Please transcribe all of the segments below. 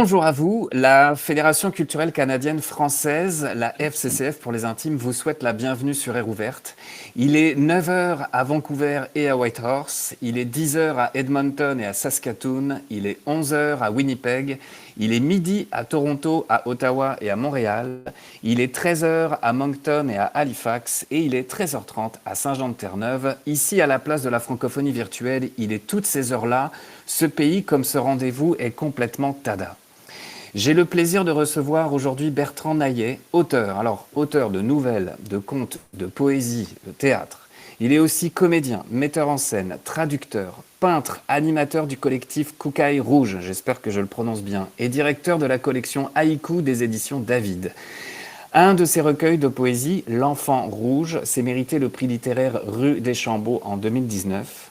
Bonjour à vous. La Fédération culturelle canadienne française, la FCCF pour les intimes, vous souhaite la bienvenue sur Air Ouverte. Il est 9 heures à Vancouver et à Whitehorse. Il est 10 heures à Edmonton et à Saskatoon. Il est 11 heures à Winnipeg. Il est midi à Toronto, à Ottawa et à Montréal. Il est 13 heures à Moncton et à Halifax. Et il est 13h30 à Saint-Jean-de-Terre-Neuve. Ici, à la place de la francophonie virtuelle, il est toutes ces heures-là. Ce pays, comme ce rendez-vous, est complètement tada. J'ai le plaisir de recevoir aujourd'hui Bertrand Naillet, auteur. Alors, auteur de nouvelles, de contes, de poésie, de théâtre. Il est aussi comédien, metteur en scène, traducteur, peintre, animateur du collectif Koukaï Rouge, j'espère que je le prononce bien, et directeur de la collection Haïku des éditions David. Un de ses recueils de poésie, L'Enfant Rouge, s'est mérité le prix littéraire Rue des Chambeaux en 2019.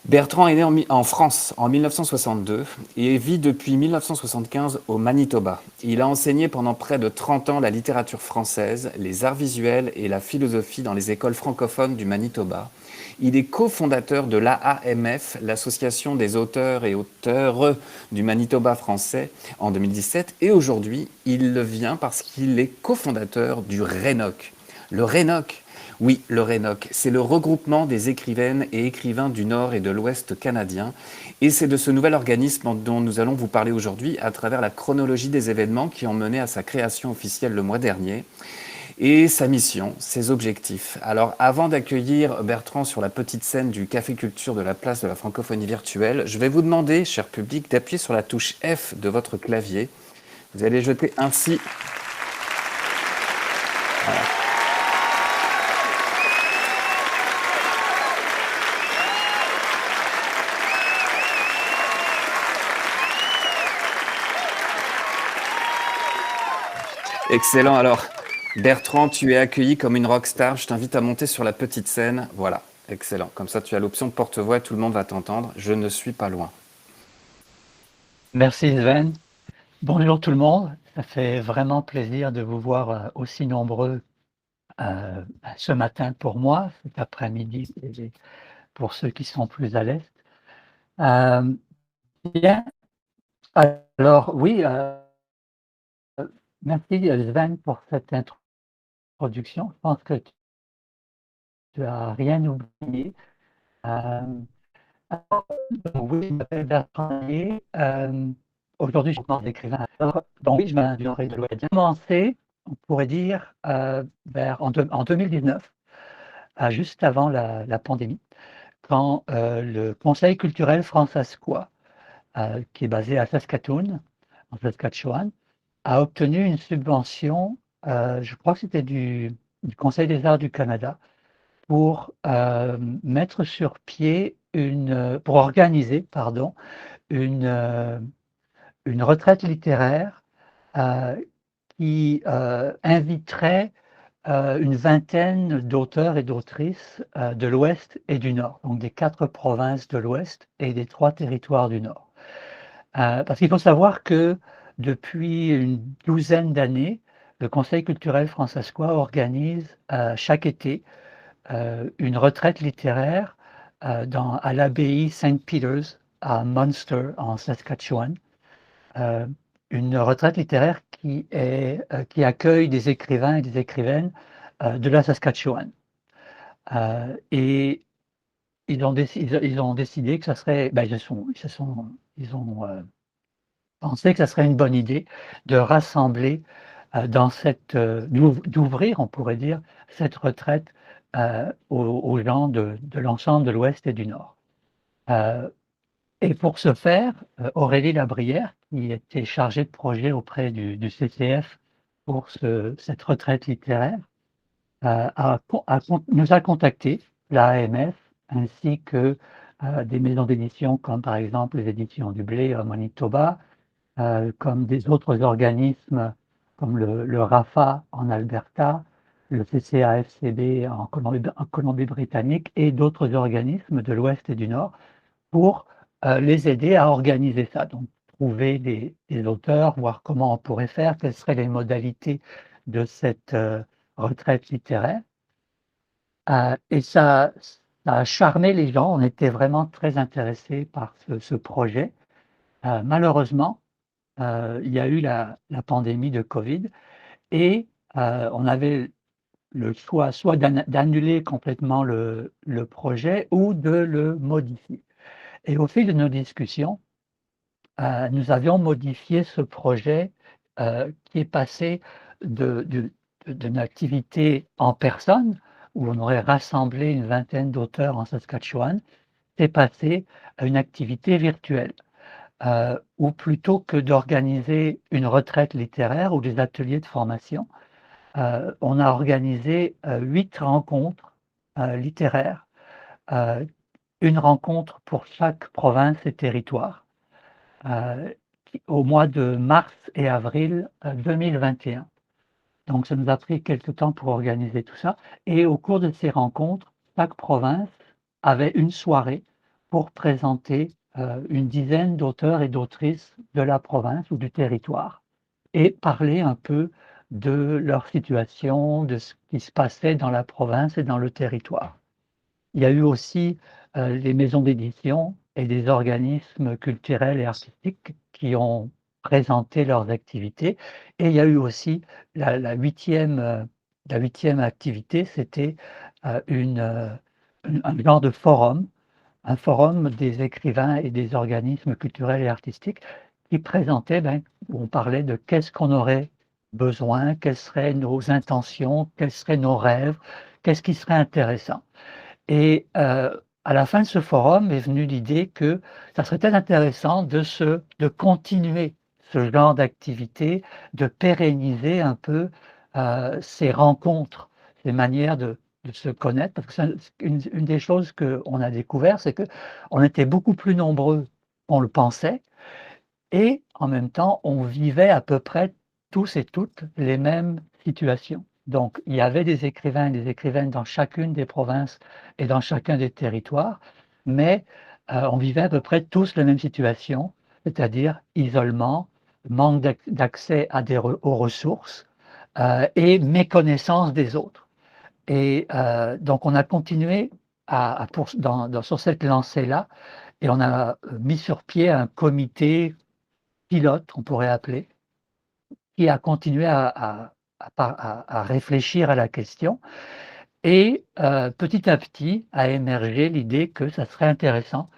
Bertrand est né en France en 1962 et vit depuis 1975 au Manitoba. Il a enseigné pendant près de 30 ans la littérature française, les arts visuels et la philosophie dans les écoles francophones du Manitoba. Il est cofondateur de l'AAMF, l'Association des auteurs et auteures du Manitoba français, en 2017. Et aujourd'hui, il le vient parce qu'il est cofondateur du RENOC. Le RENOC, oui, le RENOC, c'est le regroupement des écrivaines et écrivains du Nord et de l'Ouest canadien. Et c'est de ce nouvel organisme dont nous allons vous parler aujourd'hui à travers la chronologie des événements qui ont mené à sa création officielle le mois dernier. Et sa mission, ses objectifs. Alors, avant d'accueillir Bertrand sur la petite scène du Café Culture de la place de la francophonie virtuelle, je vais vous demander, cher public, d'appuyer sur la touche F de votre clavier. Vous allez jeter ainsi... Voilà. Excellent. Alors, Bertrand, tu es accueilli comme une rockstar. Je t'invite à monter sur la petite scène. Voilà, excellent. Comme ça, tu as l'option de porte-voix et tout le monde va t'entendre. Je ne suis pas loin. Merci Sven. Bonjour tout le monde. Ça fait vraiment plaisir de vous voir aussi nombreux ce matin pour moi, cet après-midi et pour ceux qui sont plus à l'est. Euh, Bien. Alors oui, merci Sven pour cette introduction. Je pense que tu as rien oublié. Euh, alors, oui, je m'appelle Bertrand Naillet. Aujourd'hui, je suis écrivain. Donc oui, je m'appelle de l'Ouest. J'ai commencé, on pourrait dire, en 2019, juste avant la pandémie, quand le Conseil culturel fransaskois, qui est basé à Saskatoon, en Saskatchewan, a obtenu une subvention, je crois que c'était du Conseil des arts du Canada, pour mettre sur pied pour organiser, pardon, une, euh, une retraite littéraire euh, qui inviterait une vingtaine d'auteurs et d'autrices de l'Ouest et du Nord, donc des 4 provinces de l'Ouest et des 3 territoires du Nord. Parce qu'il faut savoir que depuis une douzaine d'années, le Conseil culturel fransaskois organise chaque été une retraite littéraire à l'abbaye Saint Peter's à Munster, en Saskatchewan. Euh, une retraite littéraire qui accueille des écrivains et des écrivaines de la Saskatchewan. Et ils ont décidé que ça serait, ils ont pensé que ça serait une bonne idée de rassembler d'ouvrir, on pourrait dire, cette retraite aux gens de l'ensemble de l'Ouest et du Nord. Et pour ce faire, Aurélie Labrière, qui était chargée de projet auprès du CCF pour cette retraite littéraire, nous a contactés, l'AMF, ainsi que des maisons d'édition comme par exemple les éditions du Blé à Manitoba, comme des autres organismes comme le RAFA en Alberta, le CCAFCB en Colombie-Britannique et d'autres organismes de l'Ouest et du Nord pour les aider à organiser ça. Donc, trouver des auteurs, voir comment on pourrait faire, quelles seraient les modalités de cette retraite littéraire. Et ça a charmé les gens. On était vraiment très intéressés par ce projet. Malheureusement, il y a eu la pandémie de Covid et on avait le choix soit d'annuler complètement le projet ou de le modifier et au fil de nos discussions, nous avions modifié ce projet, qui est passé de du d'une activité en personne, où on aurait rassemblé une vingtaine d'auteurs en Saskatchewan, c'est passé à une activité virtuelle, où plutôt que d'organiser une retraite littéraire ou des ateliers de formation, on a organisé, 8 rencontres, littéraires, heu, 1 rencontre pour chaque province et territoire. Au mois de mars et avril, 2021. Donc ça nous a pris quelque temps pour organiser tout ça et au cours de ces rencontres, chaque province avait une soirée pour présenter, une dizaine d'auteurs et d'autrices de la province ou du territoire et parler un peu de leur situation, de ce qui se passait dans la province et dans le territoire. Il y a eu aussi, les maisons d'édition et des organismes culturels et artistiques qui ont présenté leurs activités et il y a eu aussi la 8e, la 8e activité, c'était, un genre de forum, un forum des écrivains et des organismes culturels et artistiques qui présentait, où on parlait de qu'est-ce qu'on aurait besoin, quelles seraient nos intentions, quels seraient nos rêves, qu'est-ce qui serait intéressant. Et à la fin de ce forum est venue l'idée que ça serait peut-être intéressant de continuer ce genre d'activité, de pérenniser un peu, ces rencontres, ces manières de se connaître. Parce que c'est une des choses qu'on a découvert, c'est qu'on était beaucoup plus nombreux qu'on le pensait et en même temps, on vivait à peu près tous et toutes les mêmes situations. Donc il y avait des écrivains et des écrivaines dans chacune des provinces et dans chacun des territoires, mais on vivait à peu près tous la même situation, c'est-à-dire isolement, manque d'accès à aux ressources, et méconnaissance des autres. Et donc on a continué à pour sur cette lancée-là et on a, mis sur pied un comité pilote, on pourrait appeler, qui a continué à réfléchir à la question et petit à petit a émergé l'idée que ça serait intéressant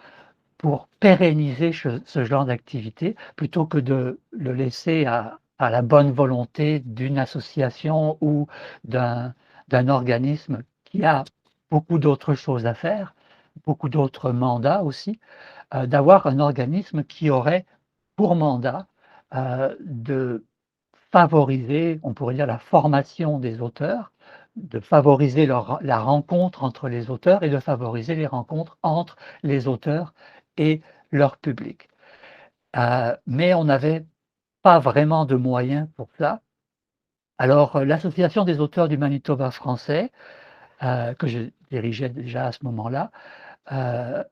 pour pérenniser ce genre d'activité, plutôt que de le laisser à la bonne volonté d'une association ou d'un organisme qui a beaucoup d'autres choses à faire, beaucoup d'autres mandats aussi, d'avoir un organisme qui aurait pour mandat, de favoriser, on pourrait dire la formation des auteurs, de favoriser la rencontre entre les auteurs et de favoriser les rencontres entre les auteurs et leur public. Mais on n'avait pas vraiment de moyens pour ça. Alors, l'Association des auteurs du Manitoba français, que je dirigeais déjà à ce moment-là, heu,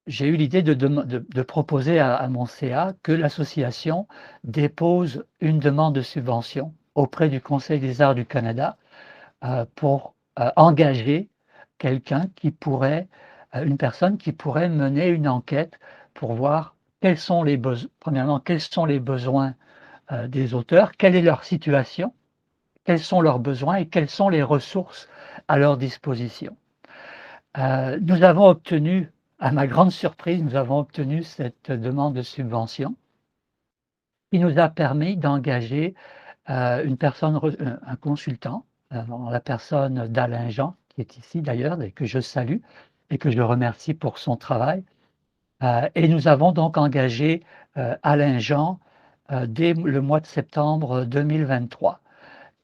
j'ai eu l'idée de proposer à mon CA que l'association dépose une demande de subvention auprès du Conseil des arts du Canada, pour, engager quelqu'un qui pourrait, une personne qui pourrait mener une enquête pour voir quels sont les premièrement, quels sont les besoins, des auteurs, quelle est leur situation, quels sont leurs besoins et quelles sont les ressources à leur disposition. Nous avons obtenu, à ma grande surprise, nous avons obtenu cette demande de subvention qui nous a permis d'engager, une personne un consultant, en la personne d'Alain Jean, qui est ici d'ailleurs et que je salue et que je remercie pour son travail. Et nous avons donc engagé, Alain Jean, dès le mois de septembre 2023.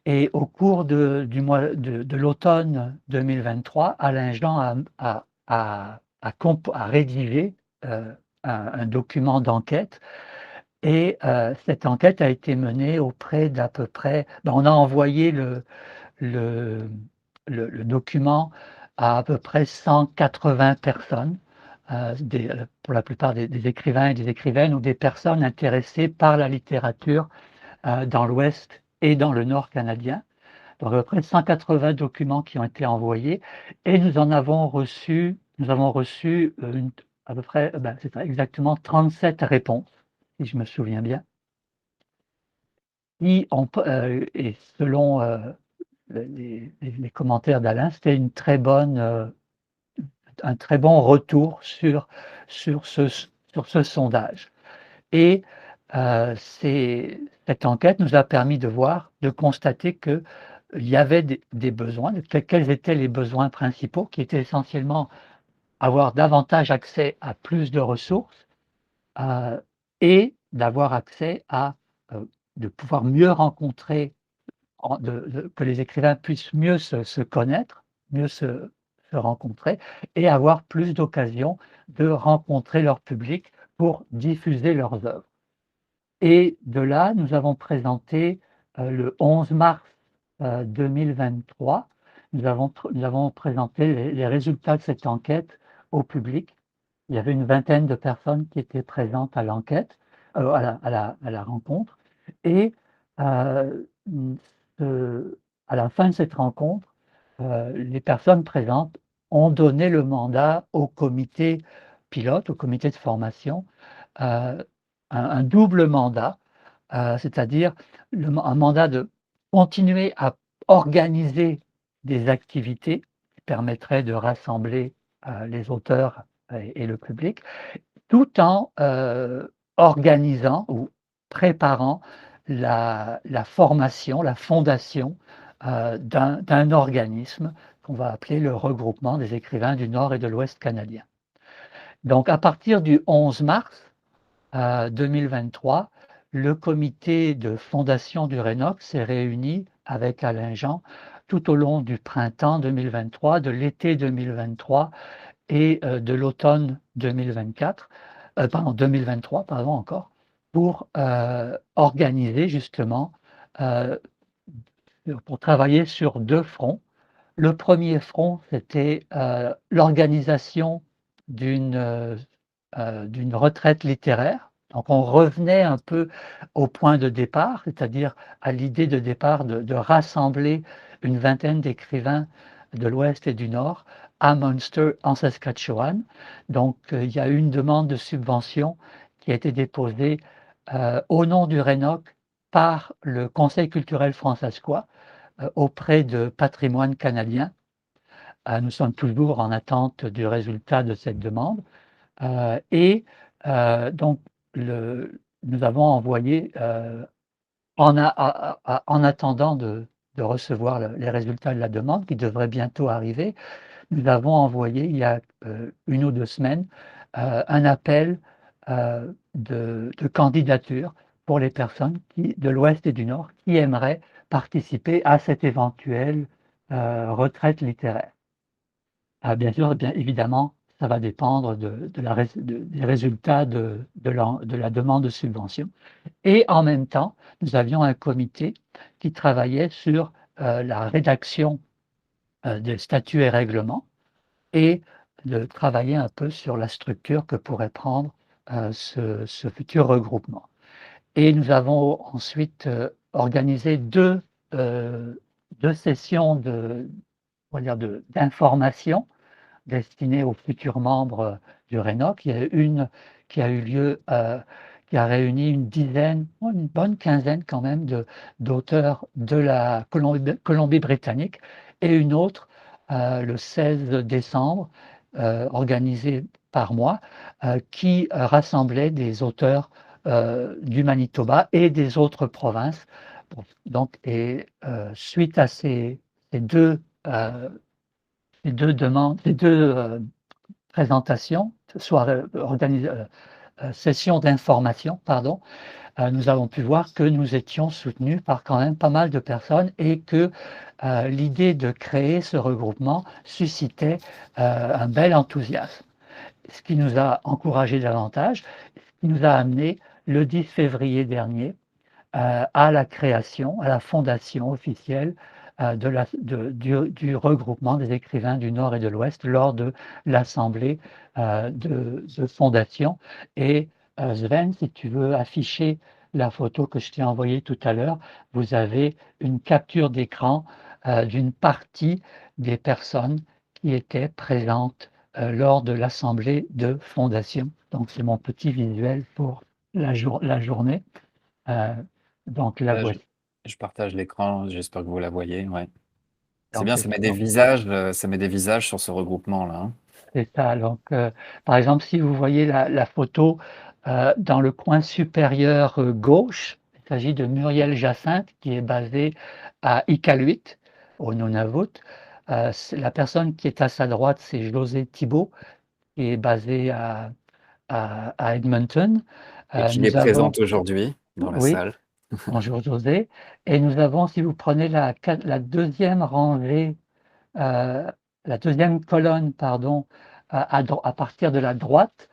Et au cours du mois de l'automne 2023, Alain Jean a rédigé, un document d'enquête et cette enquête a été menée auprès d'à peu près on a envoyé le le document à peu près 180 personnes, pour la plupart des écrivains et des écrivaines ou des personnes intéressées par la littérature, dans l'Ouest et dans le Nord canadien. Donc à peu près 180 documents qui ont été envoyés et nous avons reçu, à peu près, c'est ça, exactement 37 réponses, si je me souviens bien. et selon les commentaires d'Alain, c'était un très bon retour sur ce sondage. Et cette enquête nous a permis de constater qu'il y avait des besoins, quels étaient les besoins principaux, qui étaient essentiellement avoir davantage accès à plus de ressources et d'avoir accès de pouvoir mieux rencontrer, que les écrivains puissent mieux se connaître, mieux se rencontrer et avoir plus d'occasions de rencontrer leur public pour diffuser leurs œuvres. Et de là, nous avons présenté le 11 mars 2023, nous avons présenté les résultats de cette enquête au public. Il y avait une vingtaine de personnes qui étaient présentes à l'enquête, à la rencontre. Et euh, à la fin de cette rencontre, les personnes présentes ont donné le mandat au comité pilote, au comité de formation, euh, un double mandat, c'est-à-dire un mandat de continuer à organiser des activités qui permettraient de rassembler les auteurs et le public, tout en organisant ou préparant la formation, la fondation d'un organisme qu'on va appeler le regroupement des écrivains du Nord et de l'Ouest canadien. Donc à partir du 11 mars 2023, le comité de fondation du RENOC s'est réuni avec Alain Jean tout au long du printemps 2023, de l'été 2023 et de l'automne 2023, pardon, encore, pour organiser justement, euh, pour travailler sur deux fronts. Le premier front, c'était l'organisation d'une d'une retraite littéraire. Donc on revenait un peu au point de départ, c'est-à-dire à l'idée de départ de rassembler une vingtaine d'écrivains de l'Ouest et du Nord à Munster, en Saskatchewan. Donc il y a eu une demande de subvention qui a été déposée au nom du RENOC par le Conseil culturel fransaskois auprès de Patrimoine canadien. Nous sommes toujours en attente du résultat de cette demande. Et donc, nous avons envoyé, en attendant de recevoir les résultats de la demande, qui devraient bientôt arriver, nous avons envoyé, il y a 1 ou 2 semaines, un appel de candidature pour les personnes de l'Ouest et du Nord qui aimeraient participer à cette éventuelle retraite littéraire. Bien sûr, bien évidemment, ça va dépendre des résultats de la demande de subvention. Et en même temps, nous avions un comité qui travaillait sur la rédaction des statuts et règlements et de travailler un peu sur la structure que pourrait prendre ce futur regroupement. Et nous avons ensuite organisé deux sessions d'information destinées aux futurs membres du RENOC. Il y a une qui a eu lieu, qui a réuni une bonne quinzaine quand même d'auteurs de la Colombie-Britannique, et une autre le 16 décembre, organisée par moi, qui rassemblait des auteurs du Manitoba et des autres provinces. Donc, suite à ces deux euh, ces deux présentations, soit sessions d'information, pardon, nous avons pu voir que nous étions soutenus par quand même pas mal de personnes et que l'idée de créer ce regroupement suscitait un bel enthousiasme. Ce qui nous a encouragé davantage, ce qui nous a amené le 10 février dernier à la création, à la fondation officielle du regroupement des écrivains du Nord et de l'Ouest lors de l'assemblée de fondation. Et Sven, si tu veux afficher la photo que je t'ai envoyée tout à l'heure, vous avez une capture d'écran d'une partie des personnes qui étaient présentes lors de l'assemblée de fondation. Donc c'est mon petit visuel pour la journée. Donc la Je, voici. Je partage l'écran, j'espère que vous la voyez, ouais. C'est Donc, bien, donc, ça met des visages sur ce regroupement-là, hein. c'est ça. Donc, par exemple, si vous voyez la photo dans le coin supérieur gauche, il s'agit de Muriel Jacinthe qui est basée à Iqaluit, au Nunavut. La personne qui est à sa droite, c'est José Thibault, qui est basé à Edmonton. Et qui est Nous avons, présente aujourd'hui dans la oui, salle. bonjour José. Et nous avons, si vous prenez la deuxième rangée, euh, la deuxième colonne, pardon, à partir de la droite,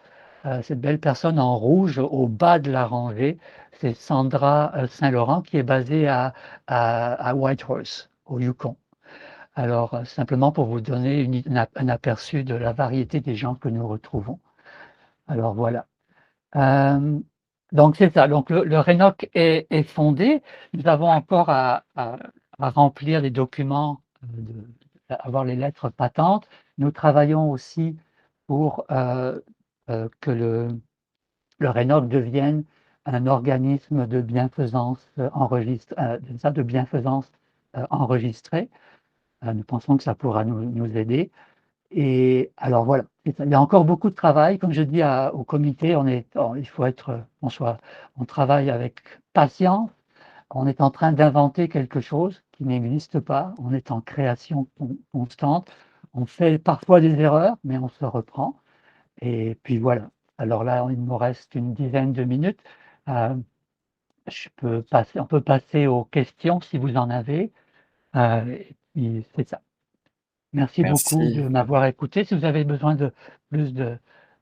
cette belle personne en rouge au bas de la rangée, c'est Sandra Saint-Laurent qui est basée à Whitehorse, au Yukon. Alors, simplement pour vous donner un aperçu de la variété des gens que nous retrouvons. Alors voilà. Euh, donc c'est ça. Donc le RENOC est fondé. Nous avons encore à remplir les documents, avoir les lettres patentes. Nous travaillons aussi pour que le RENOC devienne un organisme de bienfaisance de bienfaisance enregistré. Nous pensons que ça pourra nous aider. Et alors voilà, il y a encore beaucoup de travail. Comme je dis au comité, il faut on travaille avec patience. On est en train d'inventer quelque chose qui n'existe pas. On est en création constante. On fait parfois des erreurs, mais on se reprend. Et puis voilà. Alors là, il me reste une dizaine de minutes. Euh, on peut passer aux questions si vous en avez. Et puis c'est ça. Merci beaucoup de Merci. m'avoir écouté. Si vous avez besoin de plus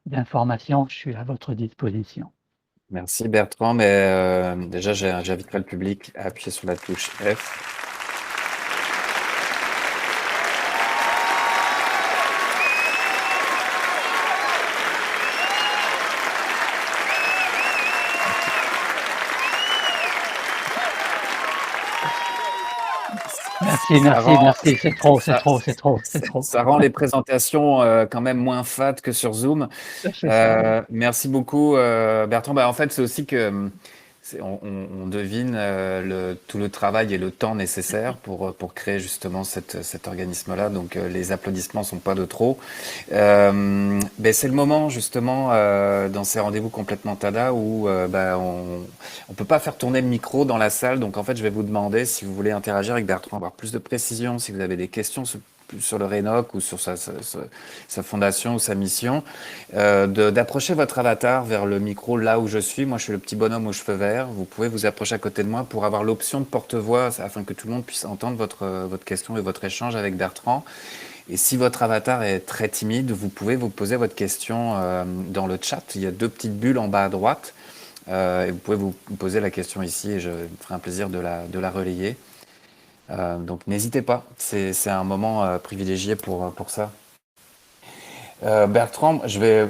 d'informations, je suis à votre disposition. Merci Bertrand, mais déjà j'inviterai le public à appuyer sur la touche F. Merci, Ça merci, rend, merci. C'est trop, c'est ça, trop, c'est trop, c'est trop. ça rend les présentations quand même moins fades que sur Zoom. C'est ça, oui. Merci beaucoup Bertrand. Bah, en fait, c'est aussi que on devine tout le travail et le temps nécessaire pour créer justement cet organisme-là. Donc les applaudissements sont pas de trop. Ben, c'est le moment justement dans ces rendez-vous complètement tada où on peut pas faire tourner le micro dans la salle. Donc en fait, je vais vous demander si vous voulez interagir avec Bertrand, avoir plus de précision, si vous avez des questions sur le RENOC ou sur sa fondation ou sa mission, d'approcher votre avatar vers le micro là où je suis. Moi, je suis le petit bonhomme aux cheveux verts. Vous pouvez vous approcher à côté de moi pour avoir l'option de porte-voix afin que tout le monde puisse entendre votre question et votre échange avec Bertrand. Et si votre avatar est très timide, vous pouvez vous poser votre question dans le chat. Il y a deux petites bulles en bas à droite. Et vous pouvez vous poser la question ici et je me ferai un plaisir de la relayer. Donc n'hésitez pas, c'est un moment privilégié pour ça. Bertrand, j'ai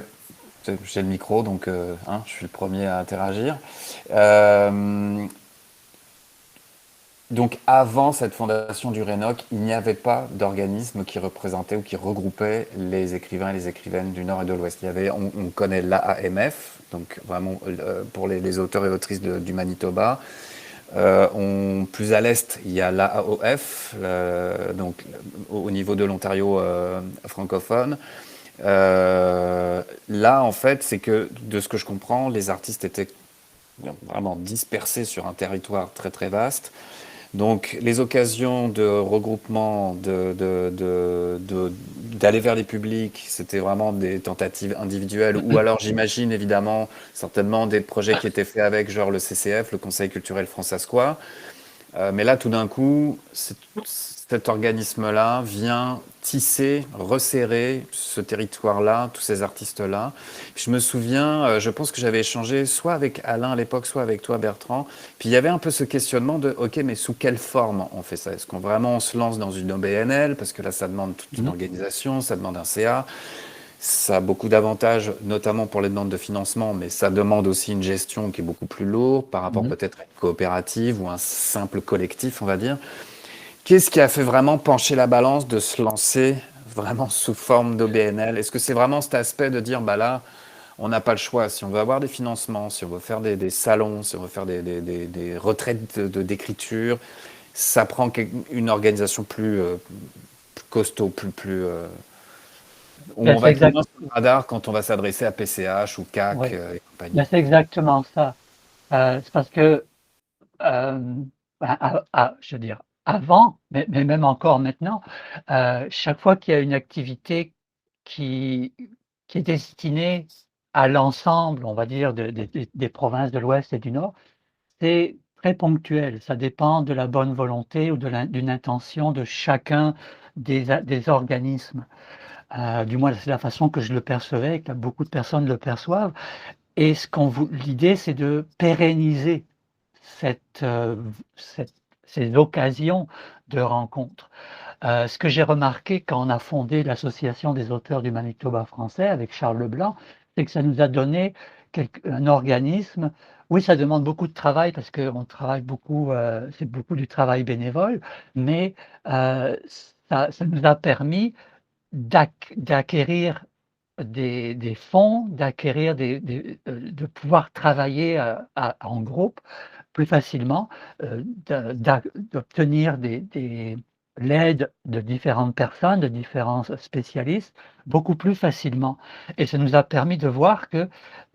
le micro, donc je suis le premier à interagir. Donc avant cette fondation du RENOC, il n'y avait pas d'organisme qui représentait ou qui regroupait les écrivains et les écrivaines du Nord et de l'Ouest. On connaît l'AAMF, donc vraiment pour les auteurs et autrices du Manitoba. Plus à l'est, il y a l'AAOF, donc au niveau de l'Ontario francophone. Là, en fait, c'est que de ce que je comprends, les artistes étaient vraiment dispersés sur un territoire très très vaste. Donc, les occasions de regroupement, d'aller vers les publics, c'était vraiment des tentatives individuelles, ou alors j'imagine évidemment, certainement des projets qui étaient faits avec, genre le CCF, le Conseil culturel fransaskois. Mais là, tout d'un coup, cet organisme-là vient tisser, resserrer ce territoire-là, tous ces artistes-là. Je me souviens, je pense que j'avais échangé soit avec Alain à l'époque, soit avec toi, Bertrand. Puis il y avait un peu ce questionnement de, OK, mais sous quelle forme on fait ça? Est-ce qu'on vraiment on se lance dans une OBNL? Parce que là, ça demande toute une organisation, ça demande un CA. Ça a beaucoup d'avantages, notamment pour les demandes de financement, mais ça demande aussi une gestion qui est beaucoup plus lourde par rapport peut-être à une coopérative ou un simple collectif, on va dire. Qu'est-ce qui a fait vraiment pencher la balance de se lancer vraiment sous forme d'OBNL? Est-ce que c'est vraiment cet aspect de dire, bah là, on n'a pas le choix. Si on veut avoir des financements, si on veut faire des salons, si on veut faire des retraites d'écriture, ça prend une organisation plus costaud, où Ben, on va c'est être exact, moins sur le radar quand on va s'adresser à PCH ou CAC ouais. et compagnie. Ben, c'est exactement ça. C'est parce que euh, je veux dire, avant, mais même encore maintenant, chaque fois qu'il y a une activité qui, qui est destinée à l'ensemble, on va dire, des provinces de l'Ouest et du Nord, c'est très ponctuel. Ça dépend de la bonne volonté ou d'une intention de chacun des organismes. Du moins, c'est la façon que je le percevais et que beaucoup de personnes le perçoivent. Et l'idée, c'est de pérenniser cette, cette ces occasions de rencontres. Ce que j'ai remarqué quand on a fondé l'Association des auteurs du Manitoba français avec Charles Leblanc, c'est que ça nous a donné un organisme. Oui, ça demande beaucoup de travail parce qu'on travaille beaucoup, c'est beaucoup du travail bénévole, mais ça nous a permis d'acquérir des fonds, d'acquérir de pouvoir travailler, en groupe plus facilement, d'obtenir l'aide de différentes personnes, de différents spécialistes, beaucoup plus facilement. Et ça nous a permis de voir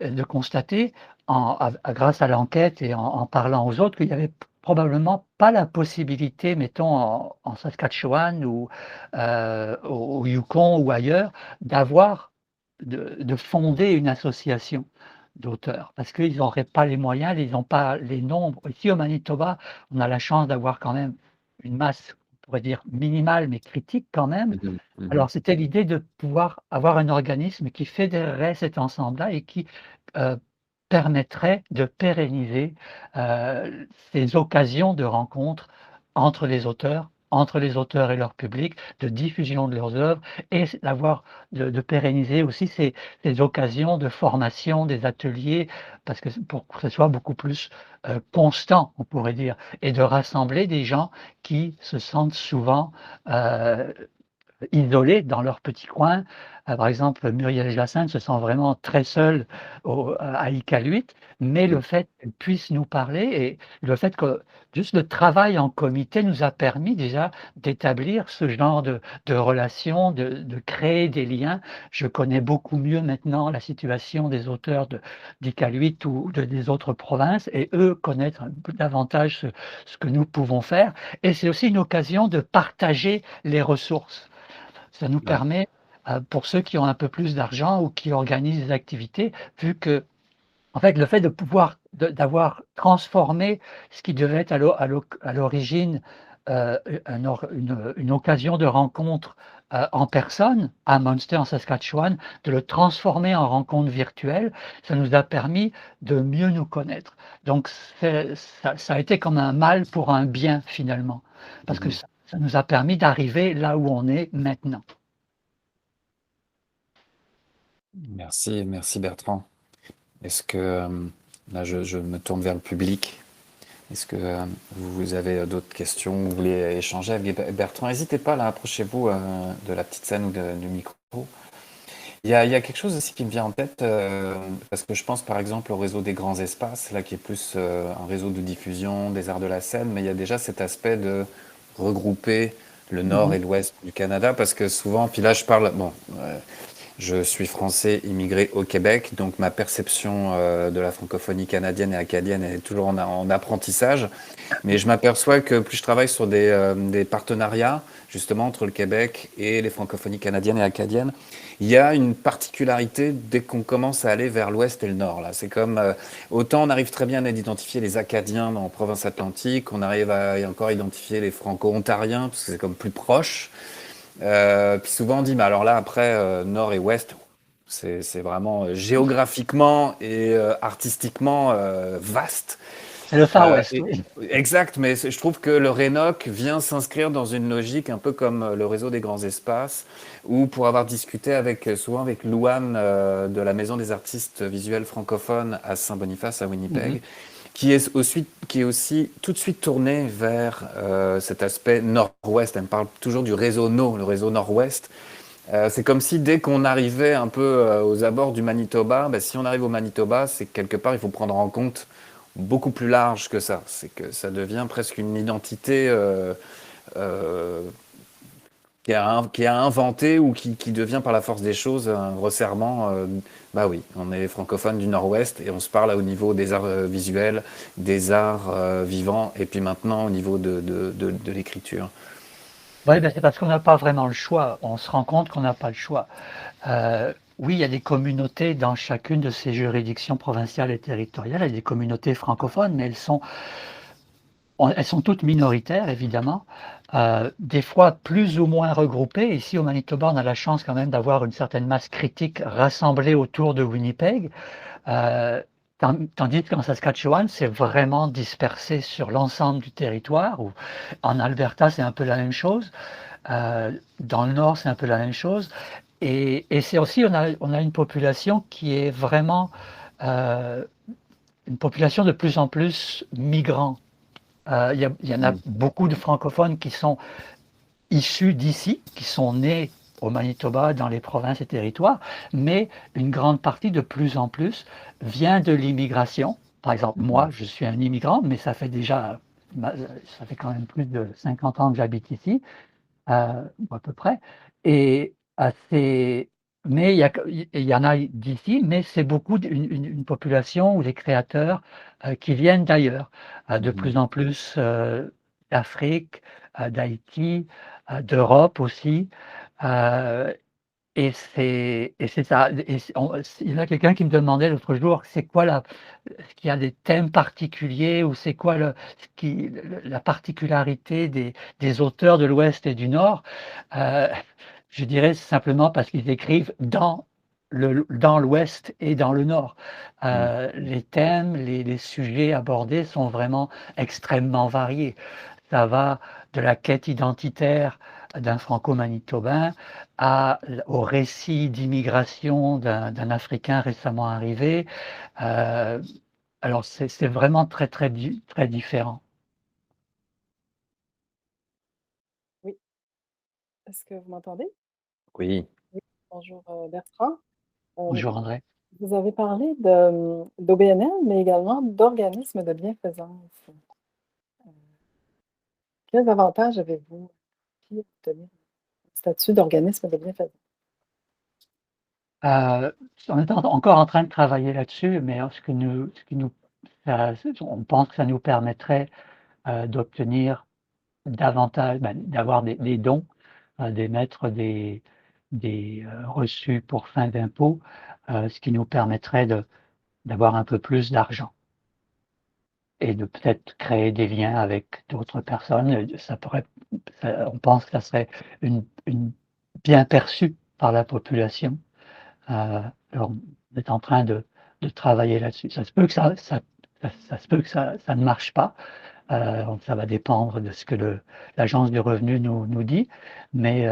de constater grâce à l'enquête et en parlant aux autres, qu'il y avait probablement pas la possibilité, mettons en Saskatchewan ou au Yukon ou ailleurs, de fonder une association d'auteurs parce qu'ils n'auraient pas les moyens, ils n'ont pas les nombres. Ici au Manitoba, on a la chance d'avoir quand même une masse, on pourrait dire minimale, mais critique quand même. Mhm, mhm. Alors c'était l'idée de pouvoir avoir un organisme qui fédérerait cet ensemble-là et qui euh, permettrait de pérenniser ces occasions de rencontres entre les auteurs et leur public, de diffusion de leurs œuvres et de pérenniser aussi ces occasions de formation, des ateliers, parce que pour que ce soit beaucoup plus constant, on pourrait dire, et de rassembler des gens qui se sentent souvent euh, isolés dans leur petit coin. Par exemple, Muriel Jacinthe se sent vraiment très seule à Iqaluit, mais le fait qu'elle puisse nous parler et le fait que juste le travail en comité nous a permis déjà d'établir ce genre de relations, de créer des liens. Je connais beaucoup mieux maintenant la situation des auteurs d'Iqaluit ou des autres provinces et eux connaissent un peu davantage ce que nous pouvons faire. Et c'est aussi une occasion de partager les ressources. Ça nous Ouais. permet, pour ceux qui ont un peu plus d'argent ou qui organisent des activités, vu que, en fait, le fait d'avoir transformé ce qui devait être à l'origine, une occasion de rencontre, en personne, à Munster, en Saskatchewan, de le transformer en rencontre virtuelle, ça nous a permis de mieux nous connaître. Donc ça a été comme un mal pour un bien finalement, parce que Mhm. ça nous a permis d'arriver là où on est maintenant. Merci, merci Bertrand. Est-ce que, là je me tourne vers le public, est-ce que vous avez d'autres questions, vous voulez échanger avec Bertrand? N'hésitez pas, là, approchez-vous de la petite scène ou du micro. Il y a quelque chose aussi qui me vient en tête, parce que je pense par exemple au réseau des grands espaces, là qui est plus un réseau de diffusion des arts de la scène, mais il y a déjà cet aspect de regrouper le nord et Mhm, l'ouest du Canada, parce que souvent, puis là je parle, bon, je suis français immigré au Québec, donc ma perception de la francophonie canadienne et acadienne est toujours en apprentissage. Mais je m'aperçois que plus je travaille sur des partenariats, justement, entre le Québec et les francophonies canadiennes et acadiennes, il y a une particularité dès qu'on commence à aller vers l'ouest et le nord. Là, c'est comme autant on arrive très bien à identifier les Acadiens dans la province atlantique, on arrive à encore identifier les Franco-ontariens parce que c'est comme plus proche. Puis souvent on dit, mais alors là après nord et ouest, c'est vraiment géographiquement et artistiquement vaste. c'est le Far Euh, West, et- oui. exact, mais je trouve que le Rénoc vient s'inscrire dans une logique un peu comme le réseau des grands espaces, où pour avoir discuté souvent avec Louane de la Maison des artistes visuels francophones à Saint-Boniface, à Mhm, Winnipeg, qui est aussi tout de suite tourné vers cet aspect nord-ouest. Elle me parle toujours du réseau NO, le réseau nord-ouest, C'est comme si dès qu'on arrivait un peu aux abords du Manitoba, bah, si on arrive au Manitoba, c'est que quelque part il faut prendre en compte beaucoup plus large que ça. C'est que ça devient presque une identité euh, qui a inventé ou qui devient par la force des choses un resserrement. Bah oui, on est francophone du Nord-Ouest et on se parle au niveau des arts visuels, des arts vivants et puis maintenant au niveau de l'écriture. Oui, ben c'est parce qu'on n'a pas vraiment le choix. On se rend compte qu'on n'a pas le choix. Oui, il y a des communautés dans chacune de ces juridictions provinciales et territoriales. Il y a des communautés francophones, mais elles sont toutes minoritaires, évidemment. Des fois plus ou moins regroupées. Ici, au Manitoba, on a la chance quand même d'avoir une certaine masse critique rassemblée autour de Winnipeg. Euh, Tandis qu'en Saskatchewan, c'est vraiment dispersé sur l'ensemble du territoire. Ou en Alberta, c'est un peu la même chose. Dans le nord, c'est un peu la même chose. Et c'est aussi, on a une population qui est vraiment euh, une population de plus en plus migrants. Il y en a Mm. beaucoup de francophones qui sont issus d'ici, qui sont nés au Manitoba, dans les provinces et territoires, mais une grande partie, de plus en plus, vient de l'immigration. Par exemple, moi, Mm. je suis un immigrant, mais ça fait quand même plus de 50 ans que j'habite ici, à peu près. Et assez, mais il y en a d'ici, mais c'est beaucoup une population ou des créateurs qui viennent d'ailleurs, de Mm. plus en plus d'Afrique, d'Haïti, d'Europe aussi. Euh, et c'est ça. Il y en a quelqu'un qui me demandait l'autre jour, c'est quoi est-ce qu'il y a des thèmes particuliers ou c'est quoi la particularité des auteurs de l'Ouest et du Nord. Euh, je dirais simplement parce qu'ils écrivent dans l'Ouest et dans le Nord. Mm. Les thèmes, les sujets abordés sont vraiment extrêmement variés. Ça va de la quête identitaire d'un franco-manitobain au récit d'immigration d'un Africain récemment arrivé. Euh, alors c'est vraiment très différent. Oui, est-ce que vous m'entendez? Oui. Oui. Bonjour, Bertrand. Bonjour André. Vous avez parlé d'OBNL, mais également d'organismes de bienfaisance. Quels avantages avez-vous pu obtenir le statut d'organisme de bienfaisance? Euh, on est encore en train de travailler là-dessus, mais on pense que ça nous permettrait d'obtenir davantage, d'avoir des dons, d'émettre des reçus pour fin d'impôt, ce qui nous permettrait d'avoir un peu plus d'argent et de peut-être créer des liens avec d'autres personnes. On pense que ça serait bien perçu par la population. Alors, on est en train de travailler là-dessus. Ça se peut que ça se peut que ça ne marche pas. Ça va dépendre de ce que l'Agence du revenu nous dit, mais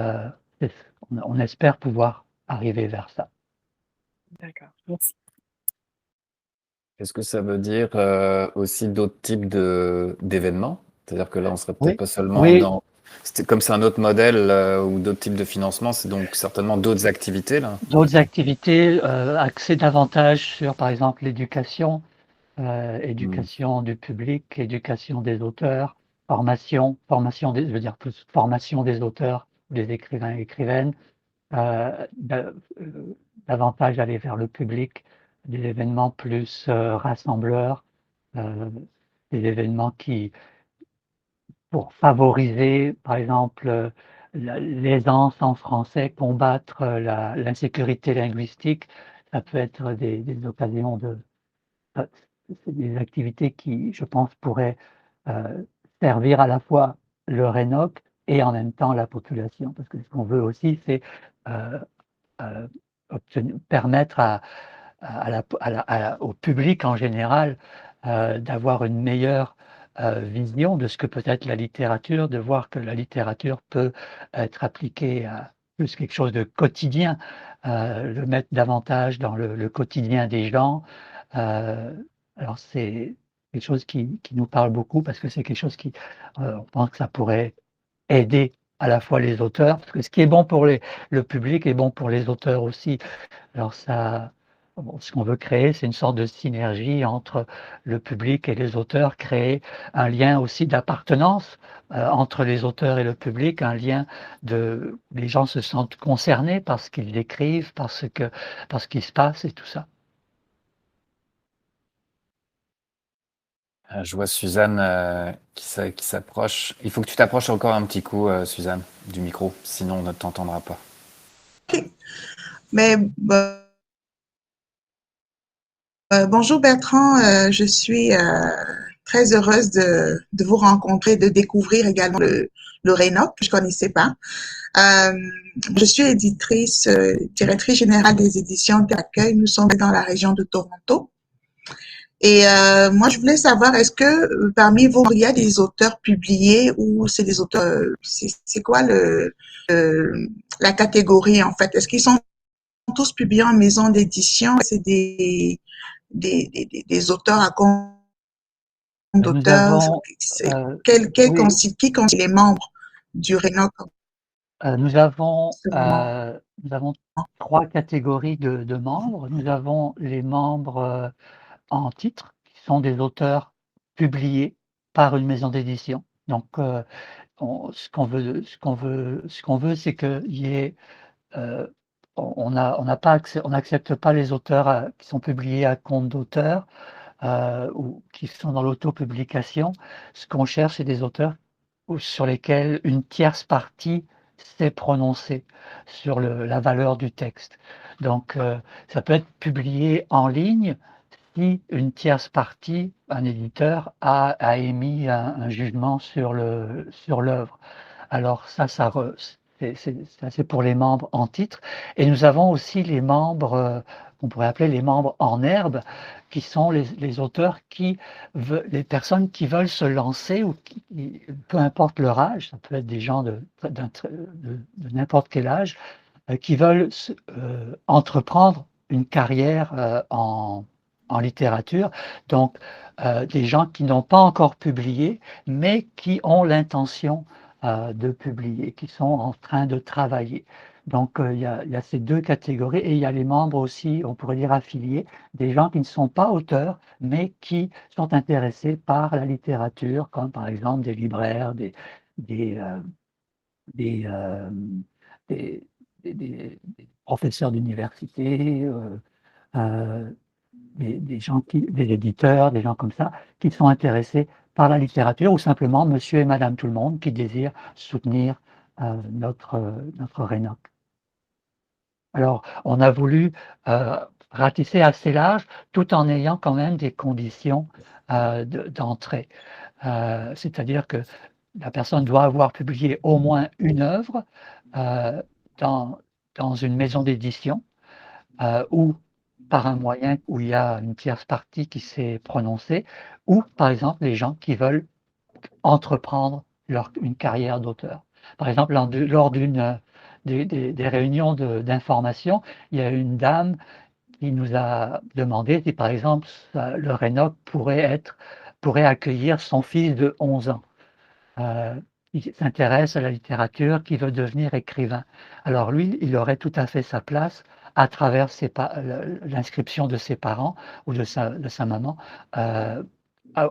on espère pouvoir arriver vers ça. D'accord, merci. Est-ce que ça veut dire aussi d'autres types d'événements? C'est-à-dire que là, on serait peut-être Oui, pas seulement oui, dans... Comme c'est un autre modèle ou d'autres types de financement, c'est donc certainement d'autres activités là. d'autres activités axées davantage sur, par exemple, l'éducation, Mm. éducation du public, éducation des auteurs, je veux dire plus formation des auteurs, des écrivains et écrivaines, euh, da- euh, davantage aller vers le public, des événements plus rassembleurs, euh, des événements pour favoriser, par exemple, l'aisance en français, combattre l'insécurité linguistique, ça peut être des occasions euh, c'est des activités qui, je pense, pourraient euh, servir à la fois le RENOC et en même temps la population. Parce que ce qu'on veut aussi, c'est euh, euh, permettre au public en général d'avoir une meilleure vision de ce que peut être la littérature, de voir que la littérature peut être appliquée à plus quelque chose de quotidien, le mettre davantage dans le quotidien des gens. Euh, alors c'est quelque chose qui nous parle beaucoup parce que c'est quelque chose on pense que ça pourrait aider à la fois les auteurs, parce que ce qui est bon pour le public est bon pour les auteurs aussi. Alors ça, bon, ce qu'on veut créer, c'est une sorte de synergie entre le public et les auteurs, créer un lien aussi d'appartenance entre les auteurs et le public, un lien de les gens se sentent concernés par ce qu'ils écrivent, par ce qui se passe et tout ça. Je vois Suzanne qui s'approche. Il faut que tu t'approches encore un petit coup, Suzanne, du micro, sinon on ne t'entendra pas. Mais bonjour Bertrand, je suis très heureuse de vous rencontrer, de découvrir également le Rénoc, que je connaissais pas. Je suis éditrice, directrice générale des éditions d'accueil. Nous sommes dans la région de Toronto. Et moi, je voulais savoir, est-ce que parmi vous, il y a des auteurs publiés ou c'est des auteurs, c'est quoi la catégorie en fait? Est-ce qu'ils sont tous publiés en maison d'édition? C'est des auteurs à compte Nous d'auteurs? avons, oui, Qui constitue les membres du RENOC en nous avons, ce moment? nous avons 3 catégories de membres. Nous avons les membres en titre, qui sont des auteurs publiés par une maison d'édition. Donc, ce qu'on veut, c'est qu'il y ait, on n'a pas on n'accepte pas les auteurs qui sont publiés à compte d'auteur ou qui sont dans l'autopublication. Ce qu'on cherche, c'est des auteurs sur lesquels une tierce partie s'est prononcée sur la valeur du texte. Donc, ça peut être publié en ligne si une tierce partie, un éditeur, a émis un jugement sur l'œuvre. Alors ça c'est pour les membres en titre. Et nous avons aussi les membres, qu'on pourrait appeler les membres en herbe, qui sont les auteurs les personnes qui veulent se lancer, ou peu importe leur âge, ça peut être des gens de n'importe quel âge, qui veulent entreprendre une carrière en littérature. Donc, des gens qui n'ont pas encore publié, mais qui ont l'intention de publier, qui sont en train de travailler. Donc, il y a ces 2 catégories et il y a les membres aussi, on pourrait dire affiliés, des gens qui ne sont pas auteurs, mais qui sont intéressés par la littérature, comme par exemple des libraires, des, euh, des, euh, des, des professeurs d'université, euh, des gens des éditeurs, des gens comme ça, qui sont intéressés par la littérature, ou simplement monsieur et madame tout le monde qui désirent soutenir notre Rénoc. Alors, on a voulu ratisser assez large, tout en ayant quand même des conditions d'entrée. C'est-à-dire que la personne doit avoir publié au moins une œuvre euh, dans, dans une maison d'édition ou par un moyen où il y a une tierce partie qui s'est prononcée, ou par exemple les gens qui veulent entreprendre une carrière d'auteur. Par exemple, lors des réunions d'information, il y a une dame qui nous a demandé si par exemple le Rénoc pourrait accueillir son fils de 11 ans qui s'intéresse à la littérature, qui veut devenir écrivain. Alors lui, il aurait tout à fait sa place à travers l'inscription de ses parents ou de sa maman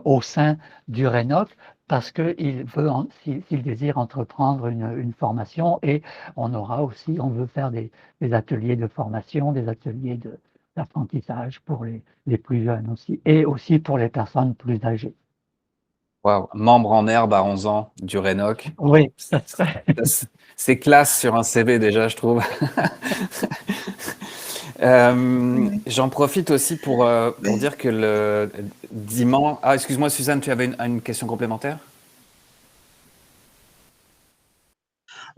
au sein du Rénoc, parce s'il désire entreprendre une formation, et on veut faire des ateliers de formation, des ateliers d'apprentissage pour les plus jeunes aussi, et aussi pour les personnes plus âgées. Waouh, membre en herbe à 11 ans du Rénoc. Oui, ça serait. C'est classe sur un CV déjà, je trouve. Oui. J'en profite aussi pour dire que le dimanche... Ah, excuse-moi Suzanne, tu avais une question complémentaire?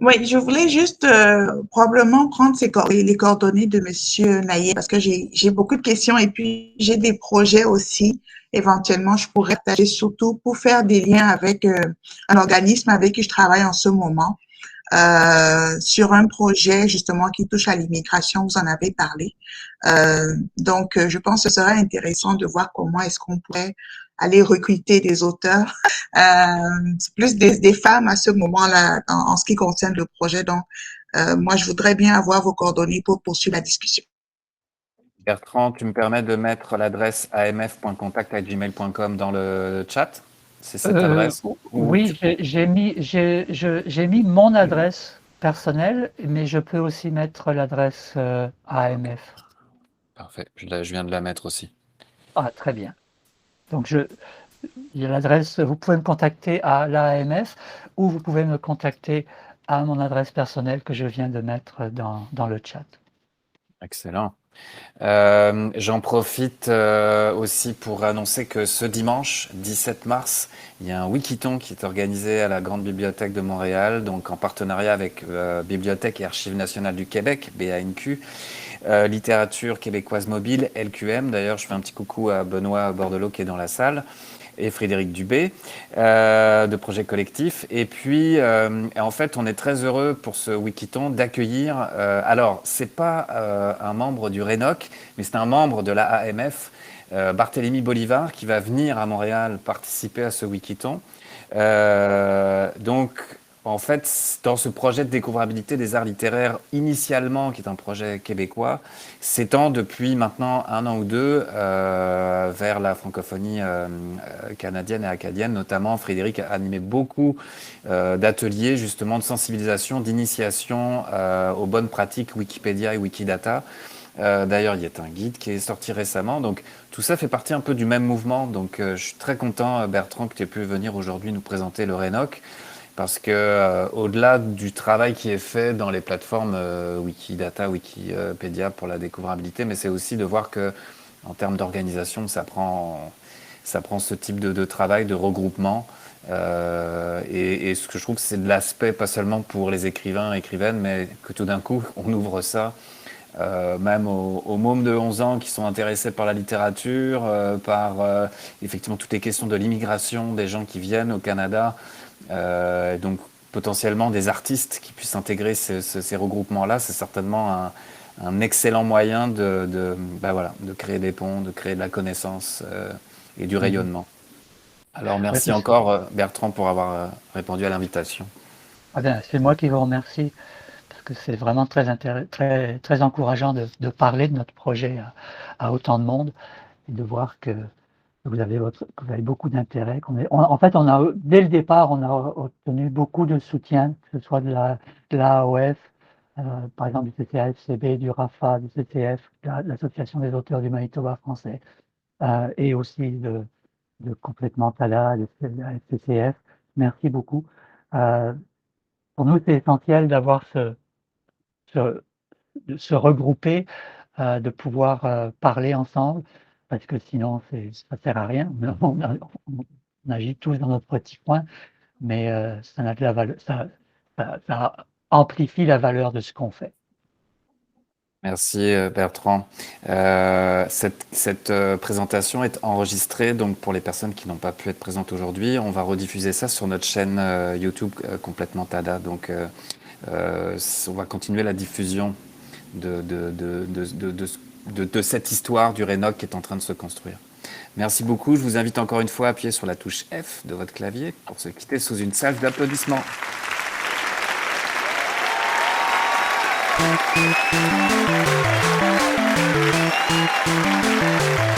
Oui, je voulais juste probablement prendre les coordonnées de Monsieur Naïe parce que j'ai beaucoup de questions et puis j'ai des projets aussi. Éventuellement, je pourrais partager surtout pour faire des liens avec un organisme avec qui je travaille en ce moment sur un projet justement qui touche à l'immigration. Vous en avez parlé. Donc, je pense que ce serait intéressant de voir comment est-ce qu'on pourrait aller recruter des auteurs. C'est plus des femmes à ce moment-là en ce qui concerne le projet. Donc, moi, je voudrais bien avoir vos coordonnées pour poursuivre la discussion. Bertrand, tu me permets de mettre l'adresse amf.contact@gmail.com dans le chat? C'est cette adresse? Oui, j'ai mis mon adresse personnelle, mais je peux aussi mettre l'adresse AMF. Parfait, je viens de la mettre aussi. Ah, très bien. Donc, il y a l'adresse, vous pouvez me contacter à l'AMF ou vous pouvez me contacter à mon adresse personnelle que je viens de mettre dans le chat. Excellent. J'en profite aussi pour annoncer que ce dimanche 17 mars, il y a un Wikiton qui est organisé à la Grande Bibliothèque de Montréal, donc en partenariat avec Bibliothèque et Archives nationales du Québec, BANQ, Littérature québécoise mobile, LQM. D'ailleurs, je fais un petit coucou à Benoît Bordelot qui est dans la salle, et Frédéric Dubé, de Projet Collectif. Et puis, en fait, on est très heureux pour ce Wikiton d'accueillir, alors, c'est pas un membre du RENOC, mais c'est un membre de la AMF, Barthélemy Bolivar, qui va venir à Montréal participer à ce Wikiton. Donc, en fait, dans ce projet de découvrabilité des arts littéraires, initialement, qui est un projet québécois, s'étend depuis maintenant 1 an ou 2 vers la francophonie canadienne et acadienne. Notamment, Frédéric a animé beaucoup d'ateliers justement de sensibilisation, d'initiation aux bonnes pratiques Wikipédia et Wikidata. D'ailleurs, il y a un guide qui est sorti récemment. Donc, tout ça fait partie un peu du même mouvement. Donc, je suis très content, Bertrand, que tu aies pu venir aujourd'hui nous présenter le RENOC. Parce que au-delà du travail qui est fait dans les plateformes Wikidata, Wikipédia pour la découvrabilité, mais c'est aussi de voir que en termes d'organisation, ça prend ce type de travail, de regroupement. Et ce que je trouve, c'est de l'aspect pas seulement pour les écrivains et écrivaines, mais que tout d'un coup, on ouvre ça même aux mômes de 11 ans qui sont intéressés par la littérature, par effectivement toutes les questions de l'immigration, des gens qui viennent au Canada. Donc potentiellement des artistes qui puissent intégrer ces regroupements-là, c'est certainement un excellent moyen de créer des ponts, de créer de la connaissance et du rayonnement. Alors merci encore Bertrand pour avoir répondu à l'invitation. Ah bien, c'est moi qui vous remercie parce que c'est vraiment très encourageant de parler de notre projet à autant de monde et de voir que vous avez beaucoup d'intérêt. En fait, dès le départ, on a obtenu beaucoup de soutien, que ce soit de l'AOF, par exemple du CCAFCB, du RAFA, du CCF, l'Association des auteurs du Manitoba français, et aussi de Complètement Tada, de la FCCF. Merci beaucoup. Pour nous, c'est essentiel d'avoir de se regrouper, de pouvoir parler ensemble, parce que sinon, ça sert à rien. On agit tous dans notre petit coin, mais ça n'a de la valeur, ça amplifie la valeur de ce qu'on fait. Merci Bertrand. Cette présentation est enregistrée, donc pour les personnes qui n'ont pas pu être présentes aujourd'hui, on va rediffuser ça sur notre chaîne YouTube Complètement Tada. Donc on va continuer la diffusion de cette histoire du RENOC qui est en train de se construire. Merci beaucoup. Je vous invite encore une fois à appuyer sur la touche F de votre clavier pour se quitter sous une salve d'applaudissements. Thank you.